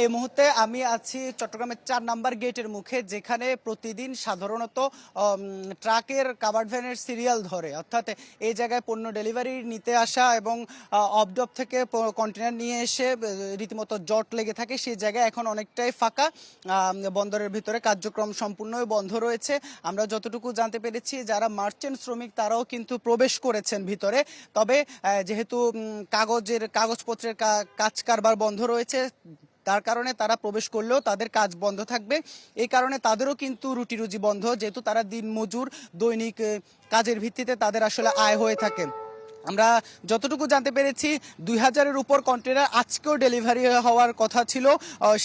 এই মুহূর্তে আমি আছি চট্টগ্রামের ৪ নাম্বার গেটের মুখে, যেখানে প্রতিদিন সাধারণত ট্রাকের কাভার্ড ভ্যানের সিরিয়াল ধরে, অর্থাৎ এই জায়গায় পণ্য ডেলিভারি নিতে আসা এবং অবডপ থেকে কন্টেনার নিয়ে এসে রীতিমতো জট লেগে থাকে। সেই জায়গায় এখন অনেকটাই ফাঁকা, বন্দরের ভিতরে কার্যক্রম সম্পূর্ণই বন্ধ রয়েছে। আমরা যতটুকু জানতে পেরেছি, যারা মার্চেন্ট শ্রমিক তারাও কিন্তু প্রবেশ করেছেন ভিতরে। তবে যেহেতু কাগজপত্রের কাজ কারবার বন্ধ রয়েছে, তার কারণে তারা প্রবেশ করলেও তাদের কাজ বন্ধ থাকবে। এই কারণে তাদেরও কিন্তু রুটি রুজি বন্ধ, যেহেতু তারা দিন মজুর, দৈনিক কাজের ভিত্তিতে তাদের আসলে আয় হয়ে থাকে। আমরা যতটুকু জানতে পেরেছি 2000-এর উপর কন্টেনার আজকেও ডেলিভারি হওয়ার কথা ছিল।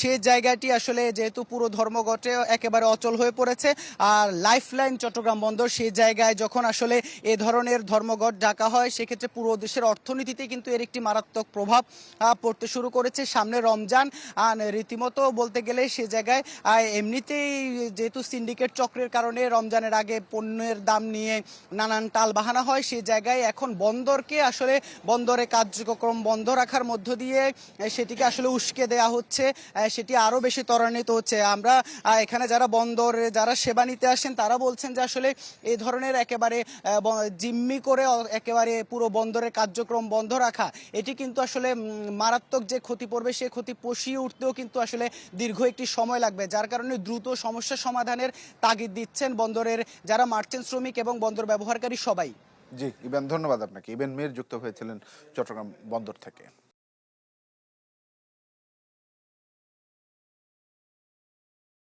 সেই জায়গাটি আসলে যেহেতু পুরো ধর্মঘটে একেবারে অচল হয়ে পড়েছে, আর লাইফলাইন চট্টগ্রাম বন্দর, সেই জায়গায় যখন আসলে এ ধরনের ধর্মঘট ডাকা হয়, সেক্ষেত্রে পুরো দেশের অর্থনীতিতে কিন্তু এর একটি মারাত্মক প্রভাব পড়তে শুরু করেছে। সামনে রমজান, রীতিমতো বলতে গেলে সে জায়গায় এমনিতেই যেহেতু সিন্ডিকেট চক্রের কারণে রমজানের আগে পণ্যের দাম নিয়ে নানান টাল বাহানা হয়, সেই জায়গায় এখন বন্দরকে আসলে বন্দরে কার্যক্রম বন্ধ রাখার মধ্য দিয়ে সেটিকে আসলে উস্কে দেওয়া হচ্ছে, সেটি আরও বেশি ত্বরান্বিত হচ্ছে। আমরা এখানে যারা বন্দরে যারা সেবা নিতে আসেন তারা বলছেন যে আসলে এই ধরনের একেবারে জিম্মি করে একেবারে পুরো বন্দরের কার্যক্রম বন্ধ রাখা, এটি কিন্তু আসলে মারাত্মক যে ক্ষতি পড়বে সে ক্ষতি পুষিয়ে উঠতেও কিন্তু আসলে দীর্ঘ একটি সময় লাগবে, যার কারণে দ্রুত সমস্যা সমাধানের তাগিদ দিচ্ছেন বন্দরের যারা মার্চেন্ট শ্রমিক এবং বন্দর ব্যবহারকারী সবাই। জি ইবেন, ধন্যবাদ আপনাকে। ইবেন মীর যুক্ত হয়েছিলেন চট্টগ্রাম বন্দর থেকে।